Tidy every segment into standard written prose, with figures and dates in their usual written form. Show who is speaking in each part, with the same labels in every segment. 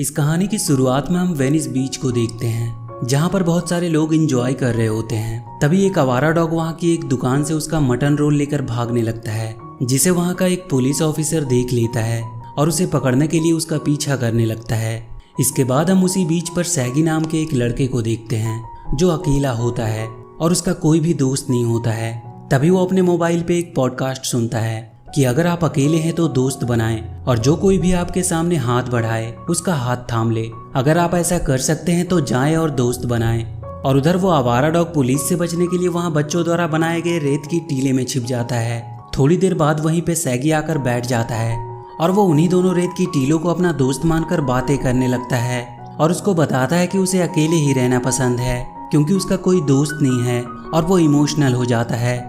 Speaker 1: इस कहानी की शुरुआत में हम वेनिस बीच को देखते हैं, जहाँ पर बहुत सारे लोग एंजॉय कर रहे होते हैं। तभी एक आवारा डॉग वहाँ की एक दुकान से उसका मटन रोल लेकर भागने लगता है, जिसे वहाँ का एक पुलिस ऑफिसर देख लेता है और उसे पकड़ने के लिए उसका पीछा करने लगता है। इसके बाद हम उसी बीच पर सैगी नाम के एक लड़के को देखते हैं, जो अकेला होता है और उसका कोई भी दोस्त नहीं होता है। तभी वो अपने मोबाइल पे एक पॉडकास्ट सुनता है कि अगर आप अकेले हैं तो दोस्त बनाएं और जो कोई भी आपके सामने हाथ बढ़ाए उसका हाथ थाम ले। अगर आप ऐसा कर सकते हैं तो जाएं और दोस्त बनाएं। और उधर वो आवारा डॉग पुलिस से बचने के लिए वहां बच्चों द्वारा बनाए गए रेत की टीले में छिप जाता है। थोड़ी देर बाद वहीं पे सैगी आकर बैठ जाता है और वो उन्हीं दोनों रेत की टीलों को अपना दोस्त मानकर बातें करने लगता है और उसको बताता है कि उसे अकेले ही रहना पसंद है क्योंकि उसका कोई दोस्त नहीं है, और वो इमोशनल हो जाता है।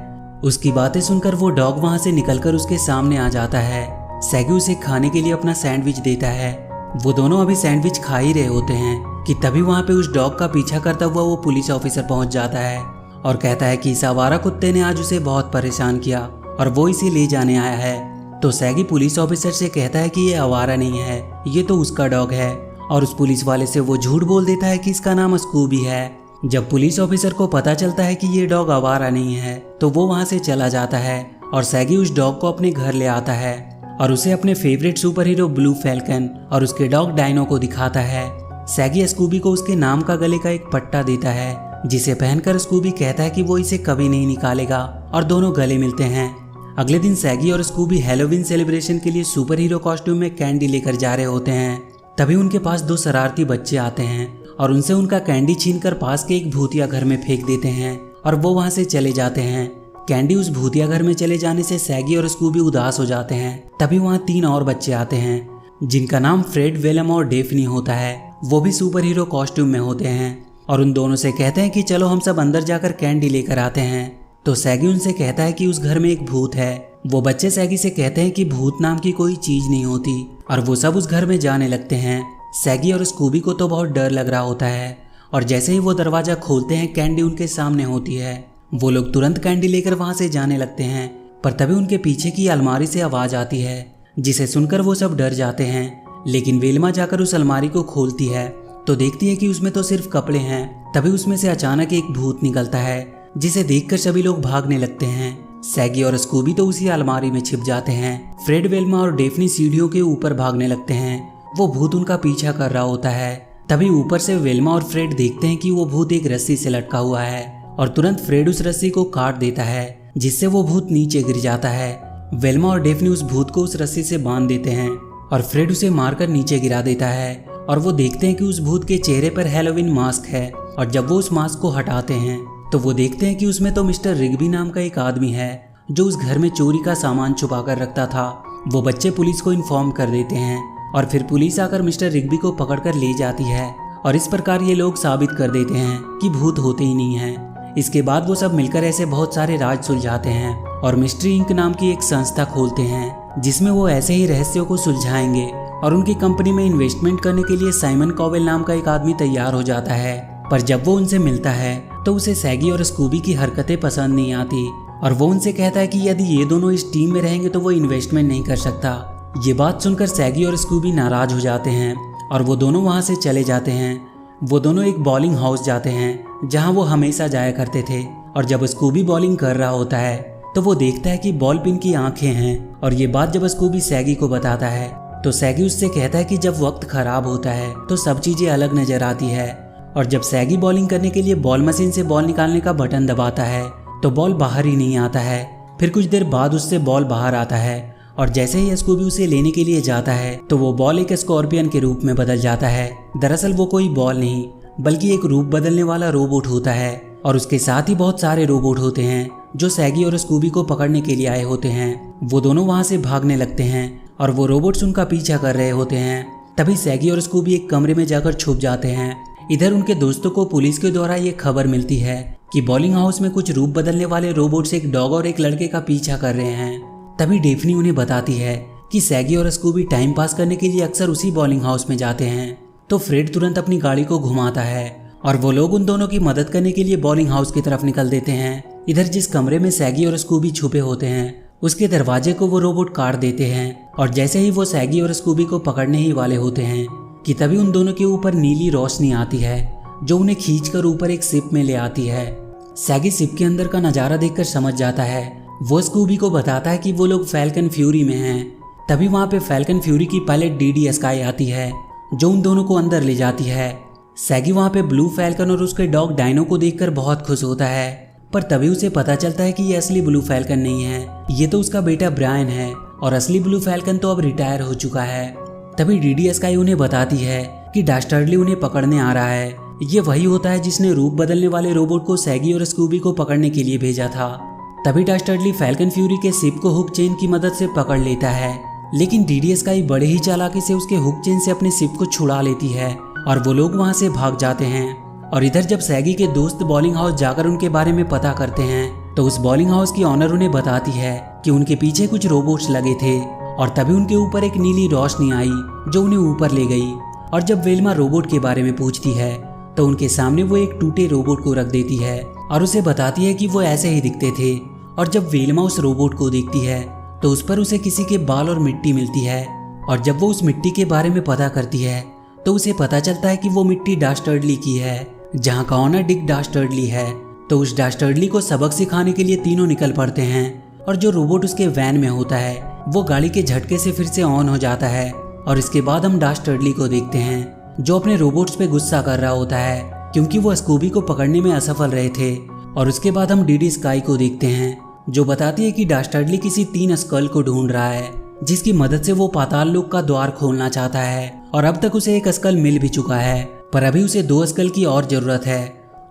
Speaker 1: उसकी बातें सुनकर वो डॉग वहां से निकलकर उसके सामने आ जाता है। सैगी उसे खाने के लिए अपना सैंडविच देता है। वो दोनों अभी सैंडविच खा ही रहे होते हैं कि तभी वहां पे उस डॉग का पीछा करता हुआ वो पुलिस ऑफिसर पहुंच जाता है और कहता है कि इस आवारा कुत्ते ने आज उसे बहुत परेशान किया और वो इसे ले जाने आया है। तो सैगी पुलिस ऑफिसर से कहता है कि ये आवारा नहीं है, ये तो उसका डॉग है। और उस पुलिस वाले से वो झूठ बोल देता है कि इसका नाम स्कूबी है। जब पुलिस ऑफिसर को पता चलता है कि ये डॉग आवारा नहीं है तो वो वहां से चला जाता है और सैगी उस डॉग को अपने घर ले आता है और उसे अपने favourite super hero blue falcon और उसके डॉग डायनो को दिखाता है। सैगी स्कूबी को उसके नाम का गले का एक पट्टा देता है, जिसे पहनकर स्कूबी कहता है कि वो इसे कभी नहीं निकालेगा, और दोनों गले मिलते हैं। अगले दिन सैगी और स्कूबी हैलोवीन सेलिब्रेशन के लिए सुपर हीरो कॉस्ट्यूम में कैंडी लेकर जा रहे होते हैं। तभी उनके पास दो शरारती बच्चे आते हैं और उनसे उनका कैंडी छीनकर पास के एक भूतिया घर में फेंक देते हैं और वो वहां से चले जाते हैं। कैंडी उस भूतिया घर में चले जाने से सैगी और स्कूबी उदास हो जाते हैं। तभी वहां तीन और बच्चे आते हैं, जिनका नाम फ्रेड, वेलम और डेफनी होता है। वो भी सुपर हीरो कॉस्ट्यूम में होते हैं और उन दोनों से कहते हैं कि चलो हम सब अंदर जाकर कैंडी लेकर आते हैं। तो सैगी उनसे कहता है कि उस घर में एक भूत है। वो बच्चे सैगी से कहते हैं कि भूत नाम की कोई चीज नहीं होती और वो सब उस घर में जाने लगते हैं। सैगी और स्कूबी को तो बहुत डर लग रहा होता है और जैसे ही वो दरवाजा खोलते हैं कैंडी उनके सामने होती है। वो लोग तुरंत कैंडी लेकर वहां से जाने लगते हैं, पर तभी उनके पीछे की अलमारी से आवाज आती है, जिसे सुनकर वो सब डर जाते हैं। लेकिन वेलमा जाकर उस अलमारी को खोलती है तो देखती है कि उसमें तो सिर्फ कपड़े हैं। तभी उसमें से अचानक एक भूत निकलता है, जिसे देखकर सभी लोग भागने लगते हैं। सैगी और स्कूबी तो उसी अलमारी में छिप जाते हैं। फ्रेड, वेलमा और डेफनी सीढ़ियों के ऊपर भागने लगते हैं। वो भूत उनका पीछा कर रहा होता है। तभी ऊपर से वेलमा और फ्रेड देखते हैं कि वो भूत एक रस्सी से लटका हुआ है और तुरंत फ्रेड उस रस्सी को काट देता है, जिससे वो भूत नीचे गिर जाता है। वेलमा और डेफनी उस भूत को उस रस्सी से बांध देते हैं और फ्रेड उसे मारकर नीचे गिरा देता है। और वो देखते हैं कि उस भूत के चेहरे पर हैलोवीन मास्क है और जब वो उस मास्क को हटाते हैं तो वो देखते हैं कि उसमें तो मिस्टर रिग्बी नाम का एक आदमी है, जो उस घर में चोरी का सामान छुपा कर रखता था। वो बच्चे पुलिस को इन्फॉर्म कर देते हैं और फिर पुलिस आकर मिस्टर रिग्बी को पकड़कर ले जाती है और इस प्रकार ये लोग साबित कर देते हैं कि भूत होते ही नहीं हैं। इसके बाद वो सब मिलकर ऐसे बहुत सारे राज सुलझाते हैं और मिस्ट्री इंक नाम की एक संस्था खोलते हैं, जिसमें वो ऐसे ही रहस्यों को सुलझाएंगे। और उनकी कंपनी में इन्वेस्टमेंट करने के लिए साइमन कॉवेल नाम का एक आदमी तैयार हो जाता है, पर जब वो उनसे मिलता है तो उसे सैगी और स्कूबी की हरकतें पसंद नहीं आती और वो उनसे कहता है कि यदि ये दोनों इस टीम में रहेंगे तो वो इन्वेस्टमेंट नहीं कर सकता। ये बात सुनकर सैगी और स्कूबी नाराज हो जाते हैं और वो दोनों वहां से चले जाते हैं। वो दोनों एक बॉलिंग हाउस जाते हैं, जहां वो हमेशा जाया करते थे। और जब स्कूबी बॉलिंग कर रहा होता है तो वो देखता है कि बॉल पिन की आंखें हैं। और ये बात जब स्कूबी सैगी को बताता है तो सैगी उससे कहता है कि जब वक्त खराब होता है तो सब चीजें अलग नजर आती है। और जब सैगी बॉलिंग करने के लिए बॉल मशीन से बॉल निकालने का बटन दबाता है तो बॉल बाहर ही नहीं आता है। फिर कुछ देर बाद उससे बॉल बाहर आता है और जैसे ही स्कूबी उसे लेने के लिए जाता है तो वो बॉल एक स्कॉर्पियन के रूप में बदल जाता है। दरअसल वो कोई बॉल नहीं बल्कि एक रूप बदलने वाला रोबोट होता है और उसके साथ ही बहुत सारे रोबोट होते हैं जो सैगी और स्कूबी को पकड़ने के लिए आए होते हैं। वो दोनों वहां से भागने लगते हैं और वो रोबोट्स उनका पीछा कर रहे होते हैं। तभी सैगी और स्कूबी एक कमरे में जाकर छुप जाते हैं। इधर उनके दोस्तों को पुलिस के द्वारा ये खबर मिलती है कि बॉलिंग हाउस में कुछ रूप बदलने वाले रोबोट्स एक डॉग और एक लड़के का पीछा कर रहे हैं। तभी डेफनी उन्हें बताती है कि सैगी और स्कूबी टाइम पास करने के लिए अक्सर उसी बॉलिंग हाउस में जाते हैं। तो फ्रेड तुरंत अपनी गाड़ी को घुमाता है और वो लोग उन दोनों की मदद करने के लिए बॉलिंग हाउस की तरफ निकल देते हैं। इधर जिस कमरे में सैगी और स्कूबी छुपे होते हैं उसके दरवाजे को वो रोबोट काट देते हैं और जैसे ही वो सैगी और स्कूबी को पकड़ने ही वाले होते हैं कि तभी उन दोनों के ऊपर नीली रोशनी आती है जो उन्हें खींचकर ऊपर एक शिप में ले आती है। सैगी शिप के अंदर का नज़ारा देखकर समझ जाता है। वो स्कूबी को बताता है कि वो लोग फैल्कन फ्यूरी में हैं। तभी वहाँ पे फैल्कन फ्यूरी की पायलट डीडी स्काई आती है जो उन दोनों को अंदर ले जाती है। सैगी वहाँ पे ब्लू फैल्कन और उसके डॉग डायनो को देखकर बहुत खुश होता है, पर तभी उसे पता चलता है कि ये असली ब्लू फैल्कन नहीं है, ये तो उसका बेटा ब्रायन है और असली ब्लू फैल्कन तो अब रिटायर हो चुका है। तभी डीडी स्काई उन्हें बताती है कि डास्टर्डली उन्हें पकड़ने आ रहा है। ये वही होता है जिसने रूप बदलने वाले रोबोट को सैगी और स्कूबी को पकड़ने के लिए भेजा था। तभी डास्टर्डली फैल्कन फ्यूरी के शिप को हुक चेन की मदद से पकड़ लेता है, लेकिन डीडी स्काई बड़े ही चालाकी से उसके हुक चेन से अपने शिप को छुड़ा लेती है और वो लोग वहाँ से भाग जाते हैं। और इधर जब सैगी के दोस्त बॉलिंग हाउस जाकर उनके बारे में पता करते हैं तो उस बॉलिंग हाउस की ऑनर उन्हें बताती है कि उनके पीछे कुछ रोबोट्स लगे थे और तभी उनके ऊपर एक नीली रोशनी आई जो उन्हें ऊपर ले गई। और जब वेल्मा रोबोट के बारे में पूछती है तो उनके सामने वो एक टूटे रोबोट को रख देती है और उसे बताती है कि वो ऐसे ही दिखते थे। और जब वेल्मा उस रोबोट को देखती है तो उस पर उसे किसी के बाल और मिट्टी मिलती है और जब वो उस मिट्टी के बारे में पता करती है तो उसे पता चलता है कि वो मिट्टी डास्टर्डली की है, जहाँ का ऑनर डिक डास्टर्डली है। तो उस डास्टर्डली को सबक सिखाने के लिए तीनों निकल पड़ते हैं और जो रोबोट उसके वैन में होता है वो गाड़ी के झटके से फिर से ऑन हो जाता है। और इसके बाद हम डास्टर्डली को देखते हैं जो अपने रोबोट्स पे गुस्सा कर रहा होता है क्योंकि वो स्कूबी को पकड़ने में असफल रहे थे। और उसके बाद हम डीडी स्काई को देखते हैं जो बताती है कि डास्टर्डली किसी 3 स्कल को ढूंढ रहा है जिसकी मदद से वो पाताल लोक का द्वार खोलना चाहता है। और अब तक उसे 1 स्कल मिल भी चुका है, पर अभी उसे 2 स्कल की और जरूरत है।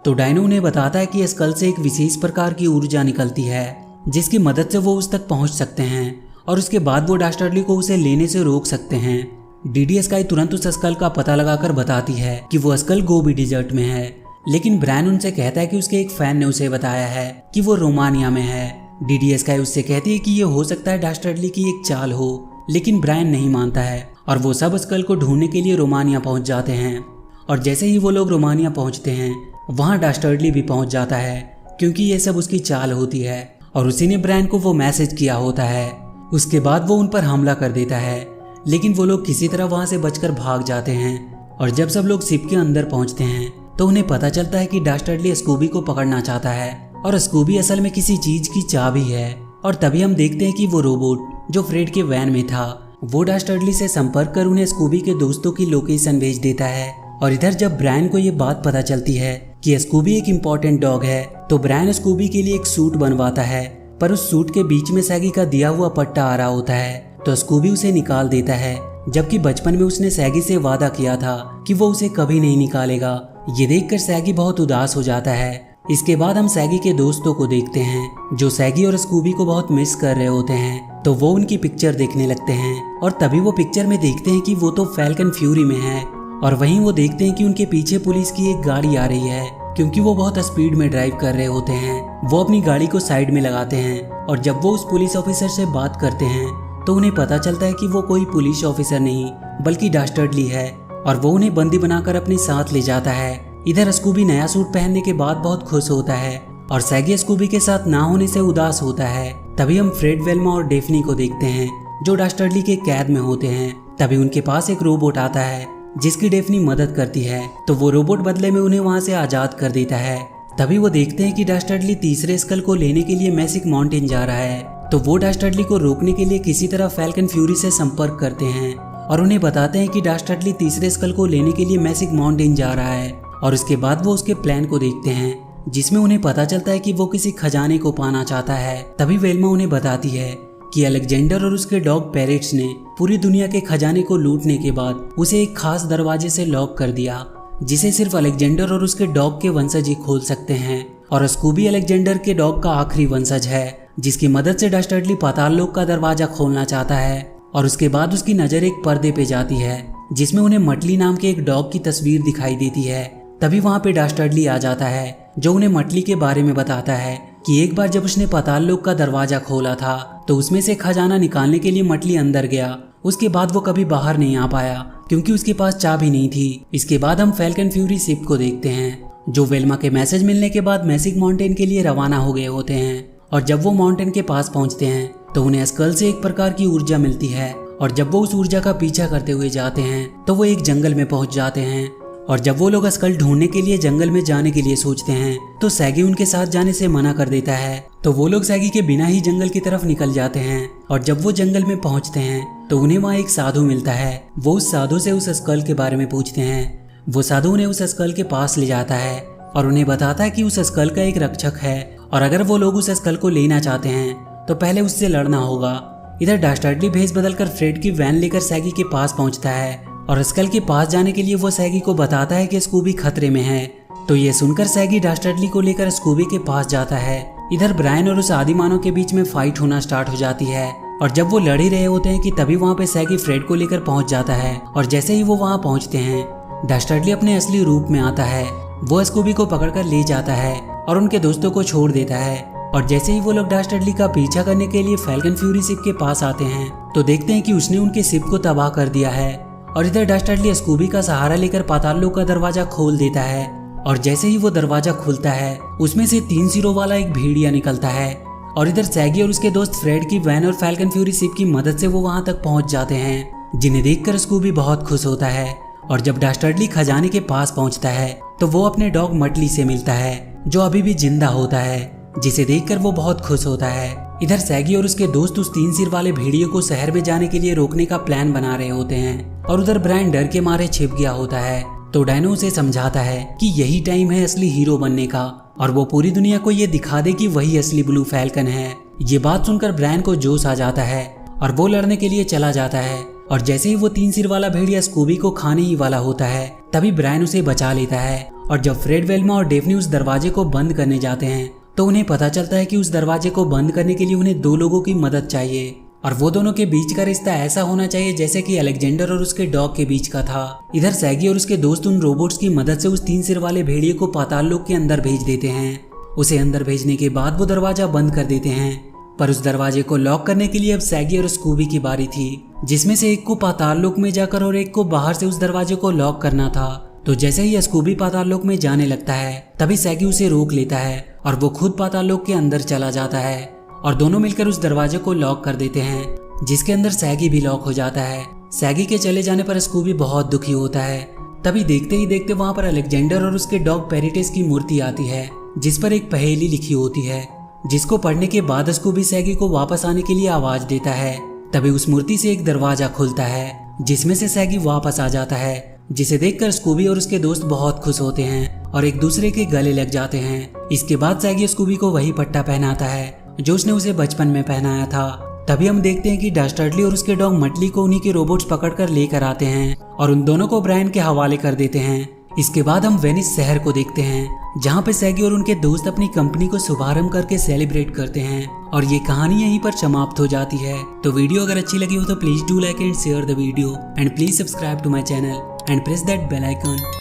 Speaker 1: तो डायनो उन्हें बताता है कि स्कल से एक विशेष प्रकार की ऊर्जा निकलती है जिसकी मदद से वो उस तक पहुंच सकते हैं और उसके बाद वो डास्टर्डली को उसे लेने से रोक सकते हैं। डीडी स्काई तुरंत उस स्कल का पता लगाकर बताती है कि वो स्कल गोबी डिजर्ट में है, लेकिन ब्रायन उनसे कहता है कि उसके एक फैन ने उसे बताया है कि वो रोमानिया में है। डीडी स्काई उससे कहती है कि ये हो सकता है डास्टर्डली की एक चाल हो, लेकिन ब्रायन नहीं मानता है और वो सब स्कल को ढूंढने के लिए रोमानिया पहुंच जाते हैं। और जैसे ही वो लोग रोमानिया पहुंचते हैं वहां डास्टर्डली भी पहुंच जाता है क्योंकि ये सब उसकी चाल होती है और उसी ने ब्रायन को वो मैसेज किया होता है। उसके बाद वो उन पर हमला कर देता है, लेकिन वो लोग किसी तरह वहां से बचकर भाग जाते हैं। और जब सब लोग शिप के अंदर पहुंचते हैं तो उन्हें पता चलता है कि डास्टर्डली स्कूबी को पकड़ना चाहता है और स्कूबी असल में किसी चीज की चाबी है। और तभी हम देखते हैं कि वो रोबोट जो फ्रेड के वैन में था वो डास्टर्डली से संपर्क कर उन्हें स्कूबी के दोस्तों की लोकेशन भेज देता है। और इधर जब ब्रायन को ये बात पता चलती है कि स्कूबी एक इम्पोर्टेंट डॉग है तो ब्रायन स्कूबी के लिए एक सूट बनवाता है, पर उस सूट के बीच में सैगी का दिया हुआ पट्टा आ रहा होता है तो स्कूबी उसे निकाल देता है, जबकि बचपन में उसने सैगी से वादा किया था कि वो उसे कभी नहीं निकालेगा। ये देखकर सैगी बहुत उदास हो जाता है। इसके बाद हम सैगी के दोस्तों को देखते हैं जो सैगी और स्कूबी को बहुत मिस कर रहे होते हैं, तो वो उनकी पिक्चर देखने लगते हैं और तभी वो पिक्चर में देखते हैं कि वो तो फैल्कन फ्यूरी में है। और वहीं वो देखते हैं कि उनके पीछे पुलिस की एक गाड़ी आ रही है क्योंकि वो बहुत स्पीड में ड्राइव कर रहे होते हैं। वो अपनी गाड़ी को साइड में लगाते हैं और जब वो उस पुलिस ऑफिसर से बात करते हैं तो उन्हें पता चलता है कि वो कोई पुलिस ऑफिसर नहीं बल्कि डास्टर्डली है और वो उन्हें बंदी बनाकर अपने साथ ले जाता है। इधर स्कूबी नया सूट पहनने के बाद बहुत खुश होता है और सैगी स्कूबी के साथ ना होने से उदास होता है। तभी हम फ्रेड, वेल्मा और डेफनी को देखते हैं जो डास्टर्डली के कैद में होते हैं। तभी उनके पास एक रोबोट आता है जिसकी डेफनी मदद करती है, तो वो रोबोट बदले में उन्हें वहां से आजाद कर देता है। तभी वो देखते हैं कि डास्टर्डली तीसरे स्कल को लेने के लिए मैजिक माउंटेन जा रहा है, तो वो डास्टर्डली को रोकने के लिए किसी तरह फैल्कन फ्यूरी से संपर्क करते हैं और उन्हें बताते हैं कि डास्टर्डली तीसरे स्कल को लेने के लिए मैजिक माउंटेन जा रहा है। और उसके बाद वो उसके प्लान को देखते हैं जिसमें उन्हें पता चलता है कि वो किसी खजाने को पाना चाहता है। तभी वेल्मा उन्हें बताती है कि अलेक्जेंडर और उसके डॉग पैरेट्स ने पूरी दुनिया के खजाने को लूटने के बाद उसे एक खास दरवाजे से लॉक कर दिया जिसे सिर्फ अलेक्जेंडर और उसके डॉग के वंशज ही खोल सकते हैं। और स्कूबी अलेक्जेंडर के डॉग का आखिरी वंशज है जिसकी मदद से डास्टर्डली पाताल लोक का दरवाजा खोलना चाहता है। और उसके बाद उसकी नजर एक पर्दे पे जाती है जिसमें उन्हें मटली नाम के एक डॉग की तस्वीर दिखाई देती है। तभी वहां पे डास्टर्डली आ जाता है जो उन्हें मटली के बारे में बताता है कि एक बार जब उसने पाताल लोक का दरवाजा खोला था तो उसमें से खजाना निकालने के लिए मटली अंदर गया। उसके बाद वो कभी बाहर नहीं आ पाया क्योंकि उसके पास चाबी नहीं थी। इसके बाद हम फैल्कन फ्यूरी शिप को देखते हैं जो वेल्मा के मैसेज मिलने के बाद मैजिक माउंटेन के लिए रवाना हो गए होते हैं। और जब वो माउंटेन के पास पहुंचते हैं तो उन्हें स्कल से एक प्रकार की ऊर्जा मिलती है और जब वो उस ऊर्जा का पीछा करते हुए जाते हैं तो वो एक जंगल में पहुंच जाते हैं। और जब वो लोग स्कल ढूंढने के लिए जंगल में जाने के लिए सोचते हैं तो सैगी उनके साथ जाने से मना कर देता है। तो वो लोग सैगी के बिना ही जंगल की तरफ निकल जाते हैं। और जब वो जंगल में पहुंचते हैं तो उन्हें वहाँ एक साधु मिलता है। वो उस साधु से उस स्कल के बारे में पूछते हैं। वो साधु उन्हें उस स्कल के पास ले जाता है और उन्हें बताता है कि उस स्कल का एक रक्षक है और अगर वो लोग उस स्कल को लेना चाहते हैं तो पहले उससे लड़ना होगा। इधर डास्टर्डली भेस बदलकर फ्रेड की वैन लेकर सैगी के पास पहुंचता है और स्कल के पास जाने के लिए वो सैगी को बताता है कि स्कूबी खतरे में है। तो ये सुनकर सैगी डास्टर्डली को लेकर स्कूबी के पास जाता है। इधर ब्रायन और उस आदिमानव के बीच में फाइट होना स्टार्ट हो जाती है और जब वो लड़ ही रहे होते हैं कि तभी वहाँ पे सैगी फ्रेड को लेकर पहुंच जाता है। और जैसे ही वो वहाँ पहुंचते हैं डास्टर्डली अपने असली रूप में आता है। वो स्कूबी को पकड़कर ले जाता है और उनके दोस्तों को छोड़ देता है। और जैसे ही वो लोग डास्टर्डली का पीछा करने के लिए फैल्कन फ्यूरी शिप के पास आते हैं तो देखते हैं कि उसने उनके शिप को तबाह कर दिया है। और इधर डास्टर्डली स्कूबी का सहारा लेकर पाताल लोक का दरवाजा खोल देता है और जैसे ही वो दरवाजा खुलता है उसमें से 3 सिरों वाला एक भेड़िया निकलता है। और इधर सैगी और उसके दोस्त फ्रेड की वैन और फैल्कन फ्यूरी शिप की मदद से वो वहां तक पहुंच जाते हैं, जिन्हें देखकर स्कूबी बहुत खुश होता है। और जब डास्टर्डली खजाने के पास पहुंचता है तो वो अपने डॉग मटली से मिलता है जो अभी भी जिंदा होता है, जिसे देखकर वो बहुत खुश होता है। इधर सैगी और उसके दोस्त उस 3 सिर वाले भेड़िए को शहर में जाने के लिए रोकने का प्लान बना रहे होते हैं और उधर ब्रायन डर के मारे छिप गया होता है। तो डायनो उसे समझाता है कि यही टाइम है असली हीरो बनने का और वो पूरी दुनिया को ये दिखा दे कि वही असली ब्लू फैल्कन है। ये बात सुनकर ब्रायन को जोश आ जाता है और वो लड़ने के लिए चला जाता है। और जैसे ही वो 3 सिर वाला भेड़िया स्कूबी को खाने ही वाला होता है तभी ब्रायन उसे बचा लेता है। और जब फ्रेड, वेल्मा और डेफनी उस दरवाजे को बंद करने जाते हैं तो उन्हें पता चलता है कि उस दरवाजे को बंद करने के लिए उन्हें 2 लोगों की मदद चाहिए और वो दोनों के बीच का रिश्ता ऐसा होना चाहिए जैसे कि अलेक्जेंडर और उसके डॉग के बीच का था। इधर सैगी और उसके दोस्त उन रोबोट्स की मदद से उस 3 सिर वाले भेड़िए को पाताल लोक के अंदर भेज देते हैं। उसे अंदर भेजने के बाद वो दरवाजा बंद कर देते हैं, पर उस दरवाजे को लॉक करने के लिए अब सैगी और स्कूबी की बारी थी, जिसमें से एक को पाताल लोक में जाकर और एक को बाहर से उस दरवाजे को लॉक करना था। तो जैसे ही स्कूबी पाताल लोक में जाने लगता है तभी सैगी उसे रोक लेता है और वो खुद पाताल लोक के अंदर चला जाता है और दोनों मिलकर उस दरवाजे को लॉक कर देते हैं, जिसके अंदर सैगी भी लॉक हो जाता है। सैगी के चले जाने पर स्कूबी बहुत दुखी होता है। तभी देखते ही देखते वहां पर अलेक्जेंडर और उसके डॉग पेरिटेस की मूर्ति आती है, जिस पर एक पहेली लिखी होती है, जिसको पढ़ने के बाद स्कूबी सैगी को वापस आने के लिए आवाज देता है। तभी उस मूर्ति से एक दरवाजा खुलता है जिसमें से सैगी वापस आ जाता है, जिसे देखकर स्कूबी और उसके दोस्त बहुत खुश होते हैं और एक दूसरे के गले लग जाते हैं। इसके बाद सैगी स्कूबी को वही पट्टा पहनाता है जो उसने उसे बचपन में पहनाया था। तभी हम देखते हैं कि डास्टर्डली और उसके डॉग मटली को उन्हीं के रोबोट्स पकड़कर लेकर आते हैं और उन दोनों को ब्रायन के हवाले कर देते हैं। इसके बाद हम वेनिस शहर को देखते हैं जहाँ पे सैगी और उनके दोस्त अपनी कंपनी को शुभारंभ करके सेलिब्रेट करते हैं और ये कहानी यहीं पर समाप्त हो जाती है। तो वीडियो अगर अच्छी लगी हो तो please do like and share the video and please subscribe to my channel and press that bell icon